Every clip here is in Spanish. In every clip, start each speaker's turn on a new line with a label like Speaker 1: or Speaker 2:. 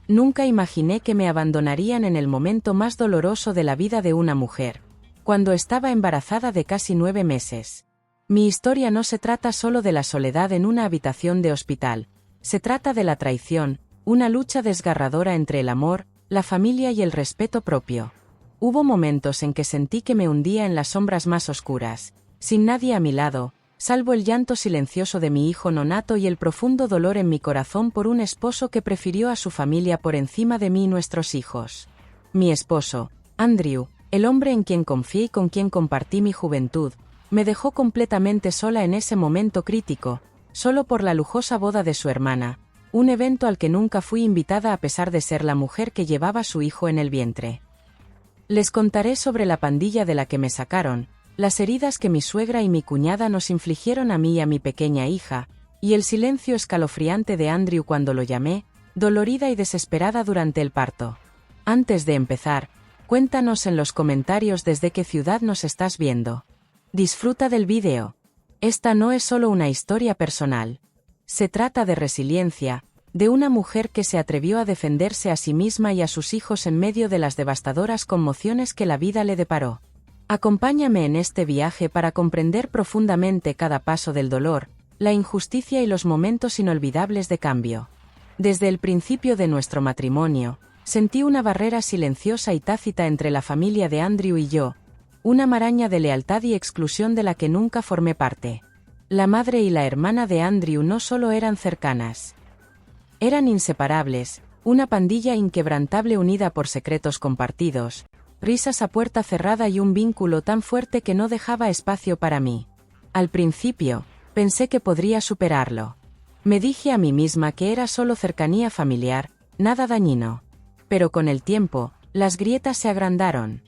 Speaker 1: Nunca imaginé que me abandonarían en el momento más doloroso de la vida de una mujer, cuando estaba embarazada de casi 9 meses. Mi historia no se trata solo de la soledad en una habitación de hospital, se trata de la traición, una lucha desgarradora entre el amor, la familia y el respeto propio. Hubo momentos en que sentí que me hundía en las sombras más oscuras, sin nadie a mi lado, salvo el llanto silencioso de mi hijo nonato y el profundo dolor en mi corazón por un esposo que prefirió a su familia por encima de mí y nuestros hijos. Mi esposo, Andrew, el hombre en quien confié y con quien compartí mi juventud, me dejó completamente sola en ese momento crítico, solo por la lujosa boda de su hermana, un evento al que nunca fui invitada a pesar de ser la mujer que llevaba a su hijo en el vientre. Les contaré sobre la pandilla de la que me sacaron, las heridas que mi suegra y mi cuñada nos infligieron a mí y a mi pequeña hija, y el silencio escalofriante de Andrew cuando lo llamé, dolorida y desesperada durante el parto. Antes de empezar, cuéntanos en los comentarios desde qué ciudad nos estás viendo. Disfruta del vídeo. Esta no es solo una historia personal. Se trata de resiliencia, de una mujer que se atrevió a defenderse a sí misma y a sus hijos en medio de las devastadoras conmociones que la vida le deparó. Acompáñame en este viaje para comprender profundamente cada paso del dolor, la injusticia y los momentos inolvidables de cambio. Desde el principio de nuestro matrimonio, sentí una barrera silenciosa y tácita entre la familia de Andrew y yo, una maraña de lealtad y exclusión de la que nunca formé parte. La madre y la hermana de Andrew no solo eran cercanas. Eran inseparables, una pandilla inquebrantable unida por secretos compartidos, risas a puerta cerrada y un vínculo tan fuerte que no dejaba espacio para mí. Al principio, pensé que podría superarlo. Me dije a mí misma que era solo cercanía familiar, nada dañino. Pero con el tiempo, las grietas se agrandaron.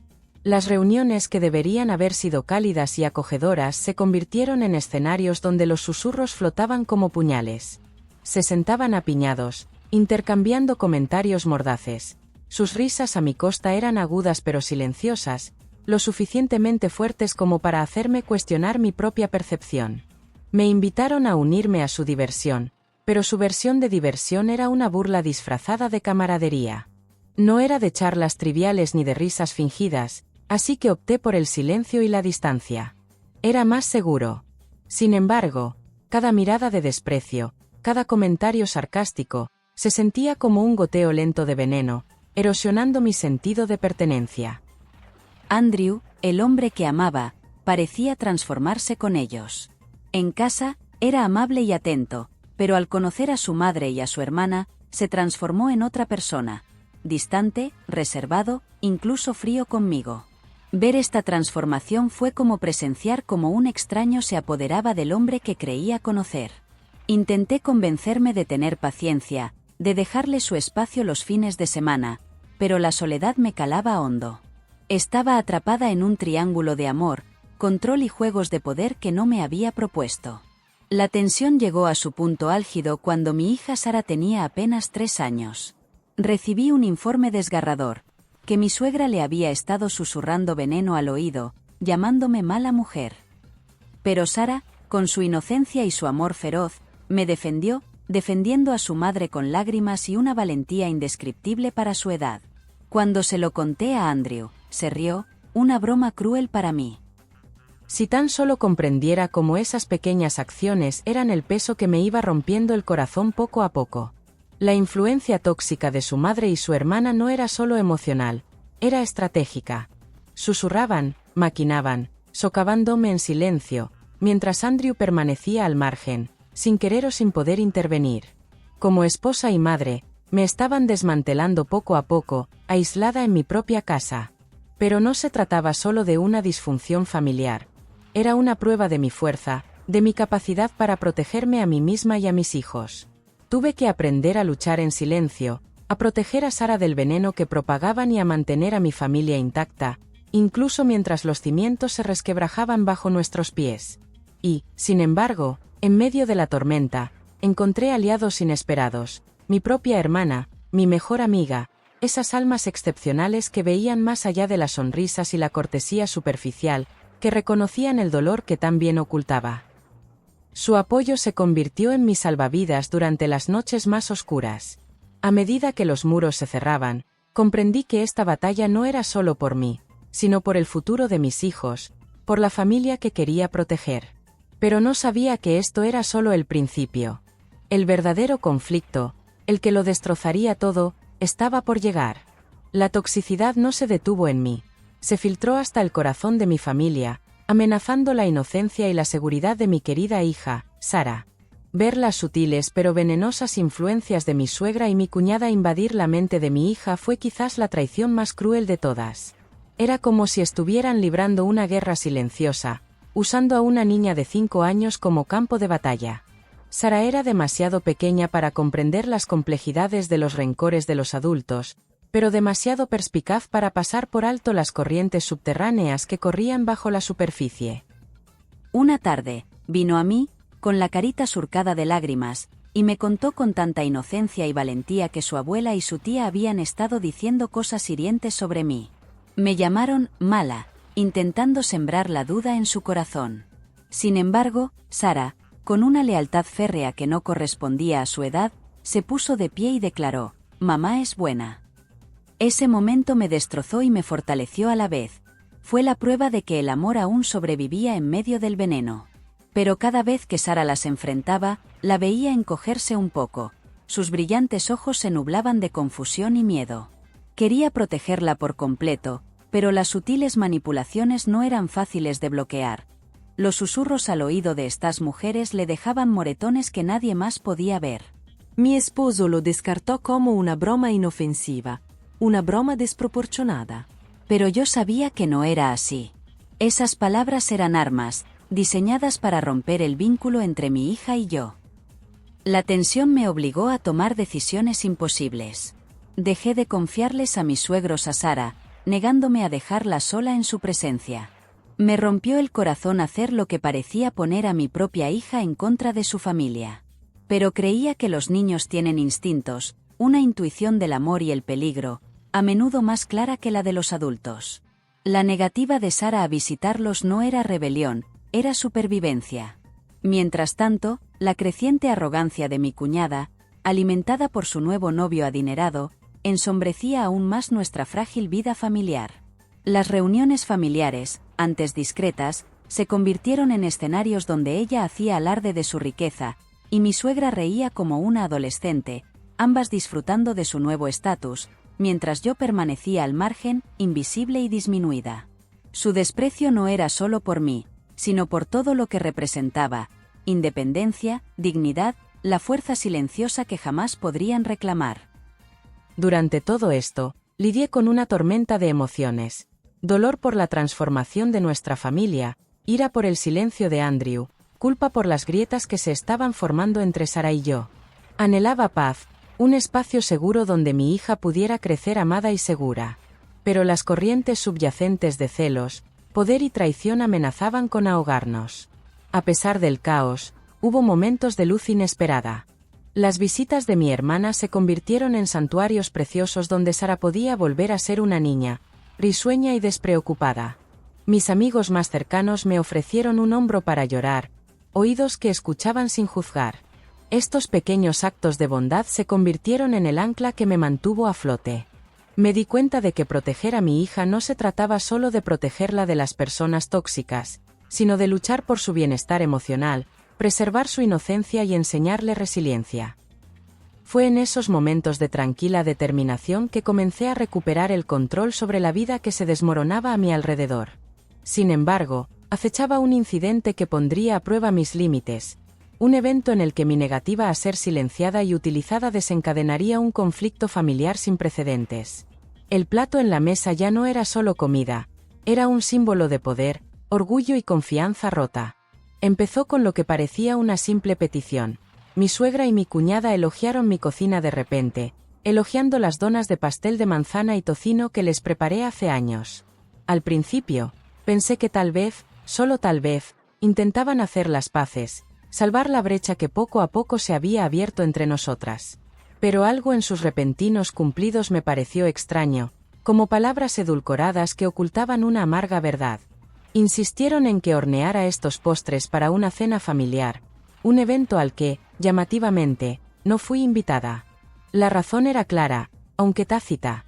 Speaker 1: Las reuniones que deberían haber sido cálidas y acogedoras se convirtieron en escenarios donde los susurros flotaban como puñales. Se sentaban apiñados, intercambiando comentarios mordaces. Sus risas a mi costa eran agudas pero silenciosas, lo suficientemente fuertes como para hacerme cuestionar mi propia percepción. Me invitaron a unirme a su diversión, pero su versión de diversión era una burla disfrazada de camaradería. No era de charlas triviales ni de risas fingidas, así que opté por el silencio y la distancia. Era más seguro. Sin embargo, cada mirada de desprecio, cada comentario sarcástico, se sentía como un goteo lento de veneno, erosionando mi sentido de pertenencia.
Speaker 2: Andrew, el hombre que amaba, parecía transformarse con ellos. En casa, era amable y atento, pero al conocer a su madre y a su hermana, se transformó en otra persona, distante, reservado, incluso frío conmigo. Ver esta transformación fue como presenciar cómo un extraño se apoderaba del hombre que creía conocer. Intenté convencerme de tener paciencia, de dejarle su espacio los fines de semana, pero la soledad me calaba hondo. Estaba atrapada en un triángulo de amor, control y juegos de poder que no me había propuesto. La tensión llegó a su punto álgido cuando mi hija Sara tenía apenas 3 años. Recibí un informe desgarrador, que mi suegra le había estado susurrando veneno al oído, llamándome mala mujer. Pero Sara, con su inocencia y su amor feroz, me defendió, defendiendo a su madre con lágrimas y una valentía indescriptible para su edad. Cuando se lo conté a Andrew, se rió, una broma cruel para mí.
Speaker 1: Si tan solo comprendiera cómo esas pequeñas acciones eran el peso que me iba rompiendo el corazón poco a poco. La influencia tóxica de su madre y su hermana no era solo emocional, era estratégica. Susurraban, maquinaban, socavándome en silencio, mientras Andrew permanecía al margen, sin querer o sin poder intervenir. Como esposa y madre, me estaban desmantelando poco a poco, aislada en mi propia casa. Pero no se trataba solo de una disfunción familiar. Era una prueba de mi fuerza, de mi capacidad para protegerme a mí misma y a mis hijos. Tuve que aprender a luchar en silencio, a proteger a Sara del veneno que propagaban y a mantener a mi familia intacta, incluso mientras los cimientos se resquebrajaban bajo nuestros pies. Y, sin embargo, en medio de la tormenta, encontré aliados inesperados, mi propia hermana, mi mejor amiga, esas almas excepcionales que veían más allá de las sonrisas y la cortesía superficial, que reconocían el dolor que tan bien ocultaba. Su apoyo se convirtió en mi salvavidas durante las noches más oscuras. A medida que los muros se cerraban, comprendí que esta batalla no era solo por mí, sino por el futuro de mis hijos, por la familia que quería proteger. Pero no sabía que esto era solo el principio. El verdadero conflicto, el que lo destrozaría todo, estaba por llegar. La toxicidad no se detuvo en mí. Se filtró hasta el corazón de mi familia, amenazando la inocencia y la seguridad de mi querida hija, Sara. Ver las sutiles pero venenosas influencias de mi suegra y mi cuñada invadir la mente de mi hija fue quizás la traición más cruel de todas. Era como si estuvieran librando una guerra silenciosa, usando a una niña de 5 años como campo de batalla. Sara era demasiado pequeña para comprender las complejidades de los rencores de los adultos, pero demasiado perspicaz para pasar por alto las corrientes subterráneas que corrían bajo la superficie.
Speaker 2: Una tarde, vino a mí, con la carita surcada de lágrimas, y me contó con tanta inocencia y valentía que su abuela y su tía habían estado diciendo cosas hirientes sobre mí. Me llamaron mala, intentando sembrar la duda en su corazón. Sin embargo, Sara, con una lealtad férrea que no correspondía a su edad, se puso de pie y declaró: «Mamá es buena». Ese momento me destrozó y me fortaleció a la vez. Fue la prueba de que el amor aún sobrevivía en medio del veneno. Pero cada vez que Sara las enfrentaba, la veía encogerse un poco. Sus brillantes ojos se nublaban de confusión y miedo. Quería protegerla por completo, pero las sutiles manipulaciones no eran fáciles de bloquear. Los susurros al oído de estas mujeres le dejaban moretones que nadie más podía ver.
Speaker 3: Mi esposo lo descartó como una broma inofensiva, una broma desproporcionada.
Speaker 2: Pero yo sabía que no era así. Esas palabras eran armas, diseñadas para romper el vínculo entre mi hija y yo. La tensión me obligó a tomar decisiones imposibles. Dejé de confiarles a mis suegros a Sara, negándome a dejarla sola en su presencia. Me rompió el corazón hacer lo que parecía poner a mi propia hija en contra de su familia. Pero creía que los niños tienen instintos, una intuición del amor y el peligro, a menudo más clara que la de los adultos. La negativa de Sara a visitarlos no era rebelión, era supervivencia. Mientras tanto, la creciente arrogancia de mi cuñada, alimentada por su nuevo novio adinerado, ensombrecía aún más nuestra frágil vida familiar. Las reuniones familiares, antes discretas, se convirtieron en escenarios donde ella hacía alarde de su riqueza, y mi suegra reía como una adolescente, ambas disfrutando de su nuevo estatus, mientras yo permanecía al margen, invisible y disminuida. Su desprecio no era solo por mí, sino por todo lo que representaba: independencia, dignidad, la fuerza silenciosa que jamás podrían reclamar.
Speaker 1: Durante todo esto, lidié con una tormenta de emociones. Dolor por la transformación de nuestra familia, ira por el silencio de Andrew, culpa por las grietas que se estaban formando entre Sara y yo. Anhelaba paz, un espacio seguro donde mi hija pudiera crecer amada y segura. Pero las corrientes subyacentes de celos, poder y traición amenazaban con ahogarnos. A pesar del caos, hubo momentos de luz inesperada. Las visitas de mi hermana se convirtieron en santuarios preciosos donde Sara podía volver a ser una niña, risueña y despreocupada. Mis amigos más cercanos me ofrecieron un hombro para llorar, oídos que escuchaban sin juzgar. Estos pequeños actos de bondad se convirtieron en el ancla que me mantuvo a flote. Me di cuenta de que proteger a mi hija no se trataba solo de protegerla de las personas tóxicas, sino de luchar por su bienestar emocional, preservar su inocencia y enseñarle resiliencia. Fue en esos momentos de tranquila determinación que comencé a recuperar el control sobre la vida que se desmoronaba a mi alrededor. Sin embargo, acechaba un incidente que pondría a prueba mis límites, un evento en el que mi negativa a ser silenciada y utilizada desencadenaría un conflicto familiar sin precedentes. El plato en la mesa ya no era solo comida, era un símbolo de poder, orgullo y confianza rota. Empezó con lo que parecía una simple petición. Mi suegra y mi cuñada elogiaron mi cocina de repente, elogiando las donas de pastel de manzana y tocino que les preparé hace años. Al principio, pensé que tal vez, solo tal vez, intentaban hacer las paces, salvar la brecha que poco a poco se había abierto entre nosotras. Pero algo en sus repentinos cumplidos me pareció extraño, como palabras edulcoradas que ocultaban una amarga verdad. Insistieron en que horneara estos postres para una cena familiar, un evento al que, llamativamente, no fui invitada. La razón era clara, aunque tácita.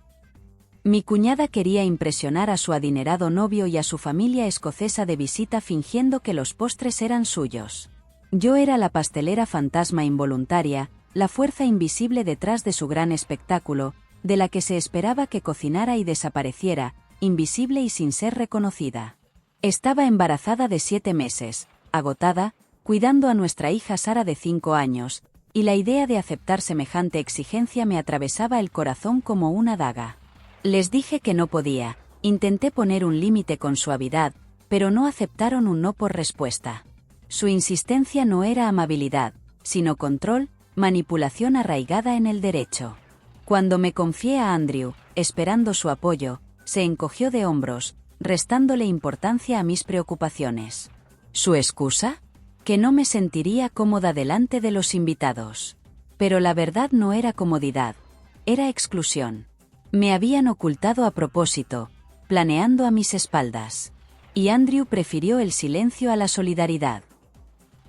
Speaker 2: Mi cuñada quería impresionar a su adinerado novio y a su familia escocesa de visita fingiendo que los postres eran suyos. Yo era la pastelera fantasma involuntaria, la fuerza invisible detrás de su gran espectáculo, de la que se esperaba que cocinara y desapareciera, invisible y sin ser reconocida. Estaba embarazada de 7 meses, agotada, cuidando a nuestra hija Sara de 5 años, y la idea de aceptar semejante exigencia me atravesaba el corazón como una daga. Les dije que no podía, intenté poner un límite con suavidad, pero no aceptaron un no por respuesta. Su insistencia no era amabilidad, sino control, manipulación arraigada en el derecho. Cuando me confié a Andrew, esperando su apoyo, se encogió de hombros, restándole importancia a mis preocupaciones. ¿Su excusa? Que no me sentiría cómoda delante de los invitados. Pero la verdad no era comodidad, era exclusión. Me habían ocultado a propósito, planeando a mis espaldas. Y Andrew prefirió el silencio a la solidaridad.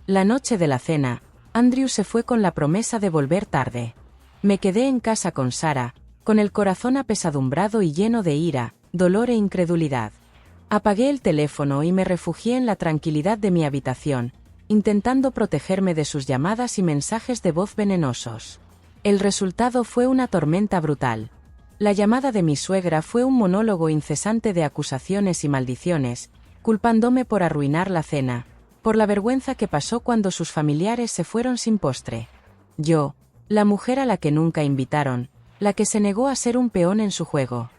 Speaker 1: La noche de la cena, Andrew se fue con la promesa de volver tarde. Me quedé en casa con Sara, con el corazón apesadumbrado y lleno de ira, dolor e incredulidad. Apagué el teléfono y me refugié en la tranquilidad de mi habitación, intentando protegerme de sus llamadas y mensajes de voz venenosos. El resultado fue una tormenta brutal. La llamada de mi suegra fue un monólogo incesante de acusaciones y maldiciones, culpándome por arruinar la cena, por la vergüenza que pasó cuando sus familiares se fueron sin postre. Yo, la mujer a la que nunca invitaron, la que se negó a ser un peón en su juego.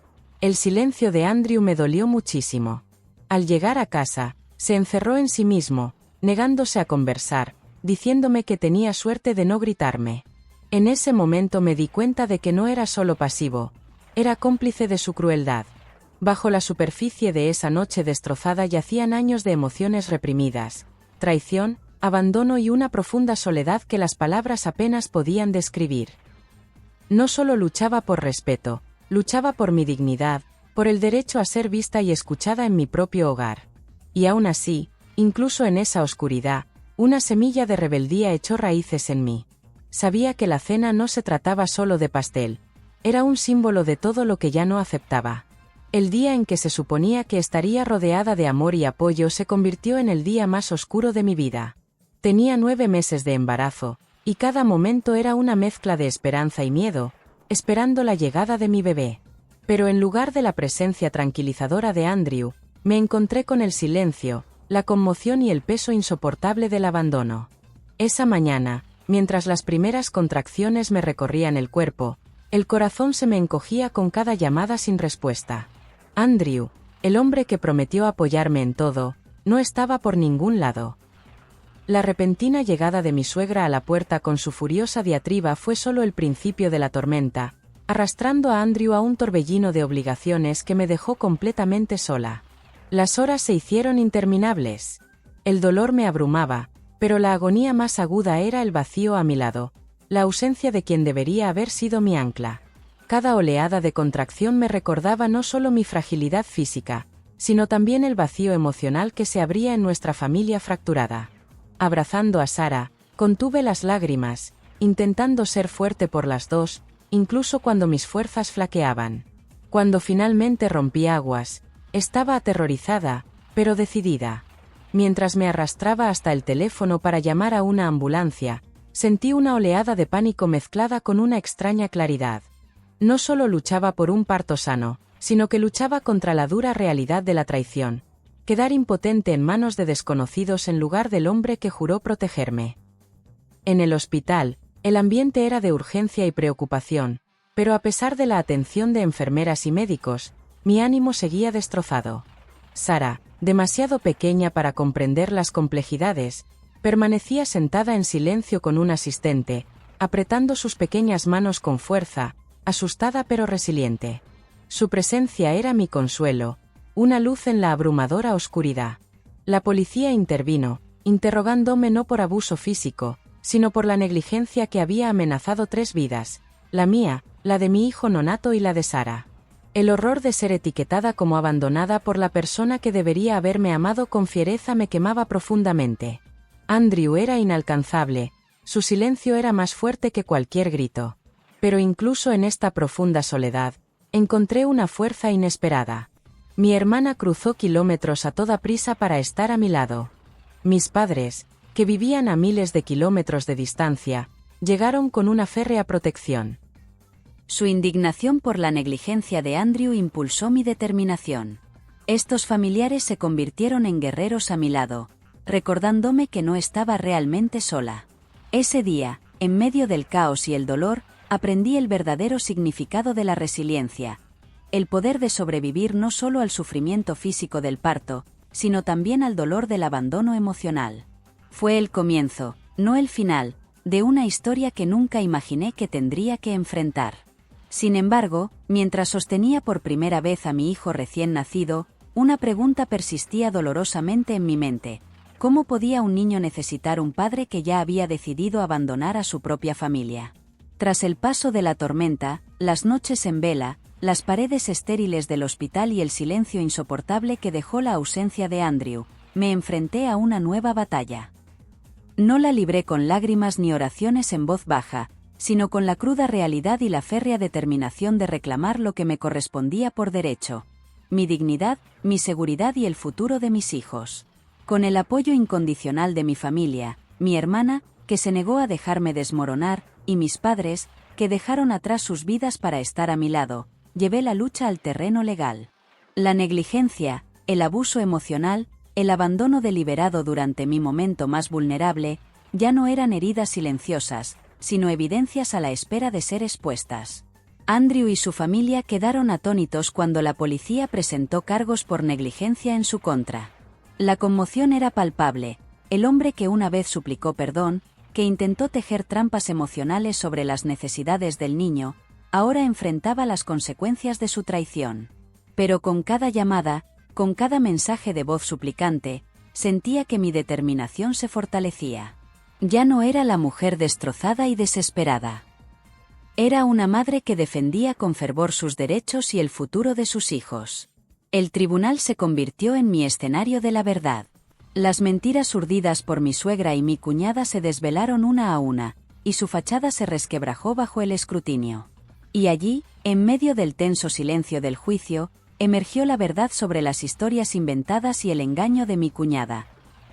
Speaker 1: El silencio de Andrew me dolió muchísimo. Al llegar a casa, se encerró en sí mismo, negándose a conversar, diciéndome que tenía suerte de no gritarme. En ese momento me di cuenta de que no era solo pasivo, era cómplice de su crueldad. Bajo la superficie de esa noche destrozada yacían años de emociones reprimidas, traición, abandono y una profunda soledad que las palabras apenas podían describir. No solo luchaba por respeto, luchaba por mi dignidad, por el derecho a ser vista y escuchada en mi propio hogar. Y aún así, incluso en esa oscuridad, una semilla de rebeldía echó raíces en mí. Sabía que la cena no se trataba solo de pastel, era un símbolo de todo lo que ya no aceptaba. El día en que se suponía que estaría rodeada de amor y apoyo se convirtió en el día más oscuro de mi vida. Tenía 9 meses de embarazo, y cada momento era una mezcla de esperanza y miedo, esperando la llegada de mi bebé. Pero en lugar de la presencia tranquilizadora de Andrew, me encontré con el silencio, la conmoción y el peso insoportable del abandono. Esa mañana, mientras las primeras contracciones me recorrían el cuerpo, el corazón se me encogía con cada llamada sin respuesta. Andrew, el hombre que prometió apoyarme en todo, no estaba por ningún lado. La repentina llegada de mi suegra a la puerta con su furiosa diatriba fue solo el principio de la tormenta, arrastrando a Andrew a un torbellino de obligaciones que me dejó completamente sola. Las horas se hicieron interminables. El dolor me abrumaba, pero la agonía más aguda era el vacío a mi lado, la ausencia de quien debería haber sido mi ancla. Cada oleada de contracción me recordaba no solo mi fragilidad física, sino también el vacío emocional que se abría en nuestra familia fracturada. Abrazando a Sara, contuve las lágrimas, intentando ser fuerte por las dos, incluso cuando mis fuerzas flaqueaban. Cuando finalmente rompí aguas, estaba aterrorizada, pero decidida. Mientras me arrastraba hasta el teléfono para llamar a una ambulancia, sentí una oleada de pánico mezclada con una extraña claridad. No solo luchaba por un parto sano, sino que luchaba contra la dura realidad de la traición. Quedar impotente en manos de desconocidos en lugar del hombre que juró protegerme. En el hospital, el ambiente era de urgencia y preocupación, pero a pesar de la atención de enfermeras y médicos, mi ánimo seguía destrozado. Sara, demasiado pequeña para comprender las complejidades, permanecía sentada en silencio con un asistente, apretando sus pequeñas manos con fuerza, asustada pero resiliente. Su presencia era mi consuelo, una luz en la abrumadora oscuridad. La policía intervino, interrogándome no por abuso físico, sino por la negligencia que había amenazado 3 vidas, la mía, la de mi hijo nonato y la de Sara. El horror de ser etiquetada como abandonada por la persona que debería haberme amado con fiereza me quemaba profundamente. Andrew era inalcanzable, su silencio era más fuerte que cualquier grito. Pero incluso en esta profunda soledad, encontré una fuerza inesperada. Mi hermana cruzó kilómetros a toda prisa para estar a mi lado. Mis padres, que vivían a miles de kilómetros de distancia, llegaron con una férrea protección.
Speaker 2: Su indignación por la negligencia de Andrew impulsó mi determinación. Estos familiares se convirtieron en guerreros a mi lado, recordándome que no estaba realmente sola. Ese día, en medio del caos y el dolor, aprendí el verdadero significado de la resiliencia, el poder de sobrevivir no solo al sufrimiento físico del parto, sino también al dolor del abandono emocional. Fue el comienzo, no el final, de una historia que nunca imaginé que tendría que enfrentar. Sin embargo, mientras sostenía por primera vez a mi hijo recién nacido, una pregunta persistía dolorosamente en mi mente: ¿cómo podía un niño necesitar un padre que ya había decidido abandonar a su propia familia? Tras el paso de la tormenta, las noches en vela, las paredes estériles del hospital y el silencio insoportable que dejó la ausencia de Andrew, me enfrenté a una nueva batalla. No la libré con lágrimas ni oraciones en voz baja, sino con la cruda realidad y la férrea determinación de reclamar lo que me correspondía por derecho: mi dignidad, mi seguridad y el futuro de mis hijos. Con el apoyo incondicional de mi familia, mi hermana, que se negó a dejarme desmoronar, y mis padres, que dejaron atrás sus vidas para estar a mi lado, llevé la lucha al terreno legal. La negligencia, el abuso emocional, el abandono deliberado durante mi momento más vulnerable, ya no eran heridas silenciosas, sino evidencias a la espera de ser expuestas. Andrew y su familia quedaron atónitos cuando la policía presentó cargos por negligencia en su contra. La conmoción era palpable. El hombre que una vez suplicó perdón, que intentó tejer trampas emocionales sobre las necesidades del niño, ahora enfrentaba las consecuencias de su traición. Pero con cada llamada, con cada mensaje de voz suplicante, sentía que mi determinación se fortalecía. Ya no era la mujer destrozada y desesperada. Era una madre que defendía con fervor sus derechos y el futuro de sus hijos. El tribunal se convirtió en mi escenario de la verdad. Las mentiras urdidas por mi suegra y mi cuñada se desvelaron una a una, y su fachada se resquebrajó bajo el escrutinio. Y allí, en medio del tenso silencio del juicio, emergió la verdad sobre las historias inventadas y el engaño de mi cuñada.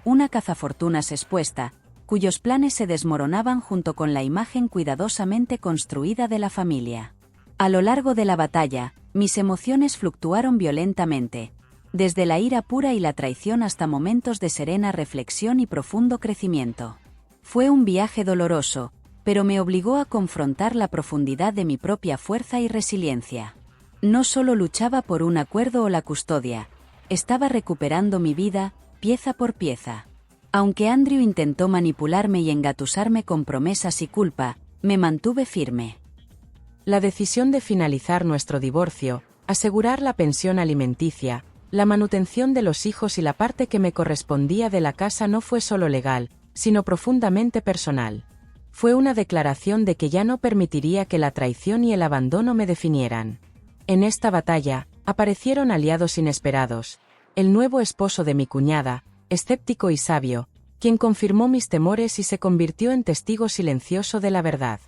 Speaker 2: Una cazafortunas expuesta, cuyos planes se desmoronaban junto con la imagen cuidadosamente construida de la familia. A lo largo de la batalla, mis emociones fluctuaron violentamente, desde la ira pura y la traición hasta momentos de serena reflexión y profundo crecimiento. Fue un viaje doloroso, pero me obligó a confrontar la profundidad de mi propia fuerza y resiliencia. No solo luchaba por un acuerdo o la custodia, estaba recuperando mi vida, pieza por pieza. Aunque Andrew intentó manipularme y engatusarme con promesas y culpa, me mantuve firme.
Speaker 1: La decisión de finalizar nuestro divorcio, asegurar la pensión alimenticia, la manutención de los hijos y la parte que me correspondía de la casa no fue solo legal, sino profundamente personal. Fue una declaración de que ya no permitiría que la traición y el abandono me definieran. En esta batalla, aparecieron aliados inesperados: el nuevo esposo de mi cuñada, escéptico y sabio, quien confirmó mis temores y se convirtió en testigo silencioso de la verdad.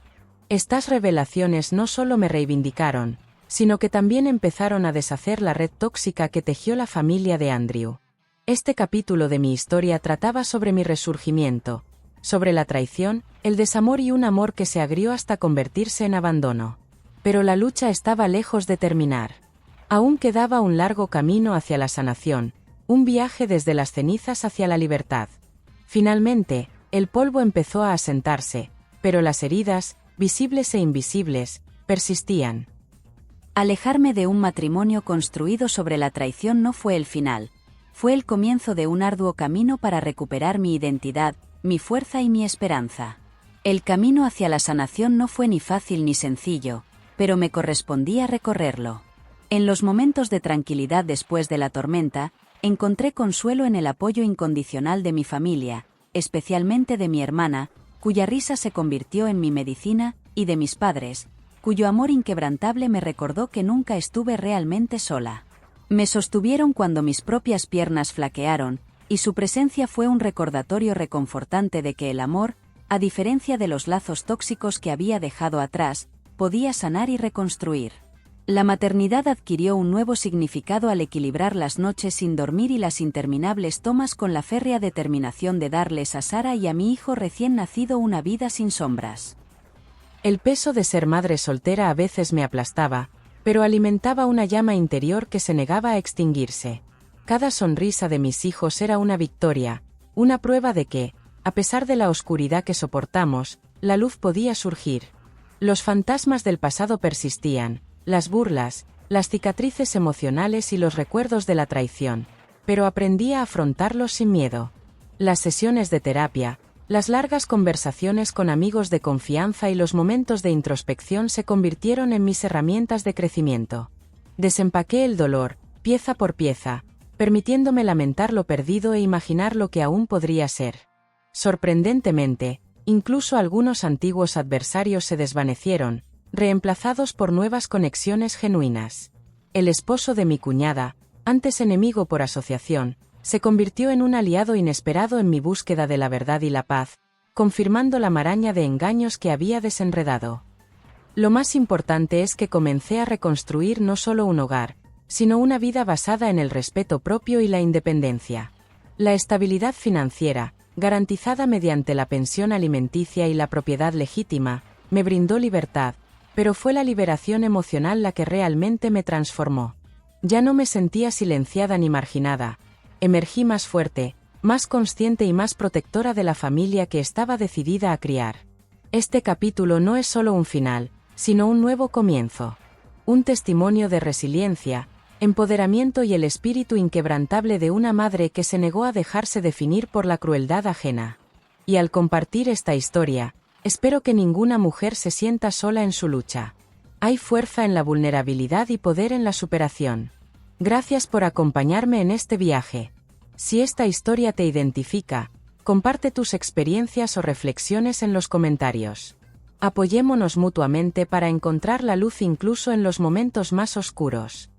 Speaker 1: Estas revelaciones no solo me reivindicaron, sino que también empezaron a deshacer la red tóxica que tejió la familia de Andrew. Este capítulo de mi historia trataba sobre mi resurgimiento, sobre la traición, el desamor y un amor que se agrió hasta convertirse en abandono. Pero la lucha estaba lejos de terminar. Aún quedaba un largo camino hacia la sanación, un viaje desde las cenizas hacia la libertad. Finalmente, el polvo empezó a asentarse, pero las heridas, visibles e invisibles, persistían.
Speaker 2: Alejarme de un matrimonio construido sobre la traición no fue el final, fue el comienzo de un arduo camino para recuperar mi identidad, mi fuerza y mi esperanza. El camino hacia la sanación no fue ni fácil ni sencillo, pero me correspondía recorrerlo. En los momentos de tranquilidad después de la tormenta, encontré consuelo en el apoyo incondicional de mi familia, especialmente de mi hermana, cuya risa se convirtió en mi medicina, y de mis padres, cuyo amor inquebrantable me recordó que nunca estuve realmente sola. Me sostuvieron cuando mis propias piernas flaquearon, y su presencia fue un recordatorio reconfortante de que el amor, a diferencia de los lazos tóxicos que había dejado atrás, podía sanar y reconstruir. La maternidad adquirió un nuevo significado al equilibrar las noches sin dormir y las interminables tomas con la férrea determinación de darles a Sara y a mi hijo recién nacido una vida sin sombras.
Speaker 1: El peso de ser madre soltera a veces me aplastaba, pero alimentaba una llama interior que se negaba a extinguirse. Cada sonrisa de mis hijos era una victoria, una prueba de que, a pesar de la oscuridad que soportamos, la luz podía surgir. Los fantasmas del pasado persistían, las burlas, las cicatrices emocionales y los recuerdos de la traición, pero aprendí a afrontarlos sin miedo. Las sesiones de terapia, las largas conversaciones con amigos de confianza y los momentos de introspección se convirtieron en mis herramientas de crecimiento. Desempaqué el dolor, pieza por pieza, permitiéndome lamentar lo perdido e imaginar lo que aún podría ser. Sorprendentemente, incluso algunos antiguos adversarios se desvanecieron, reemplazados por nuevas conexiones genuinas. El esposo de mi cuñada, antes enemigo por asociación, se convirtió en un aliado inesperado en mi búsqueda de la verdad y la paz, confirmando la maraña de engaños que había desenredado. Lo más importante es que comencé a reconstruir no solo un hogar, sino una vida basada en el respeto propio y la independencia. La estabilidad financiera, garantizada mediante la pensión alimenticia y la propiedad legítima, me brindó libertad, pero fue la liberación emocional la que realmente me transformó. Ya no me sentía silenciada ni marginada. Emergí más fuerte, más consciente y más protectora de la familia que estaba decidida a criar. Este capítulo no es solo un final, sino un nuevo comienzo. Un testimonio de resiliencia, empoderamiento y el espíritu inquebrantable de una madre que se negó a dejarse definir por la crueldad ajena. Y al compartir esta historia, espero que ninguna mujer se sienta sola en su lucha. Hay fuerza en la vulnerabilidad y poder en la superación. Gracias por acompañarme en este viaje. Si esta historia te identifica, comparte tus experiencias o reflexiones en los comentarios. Apoyémonos mutuamente para encontrar la luz incluso en los momentos más oscuros.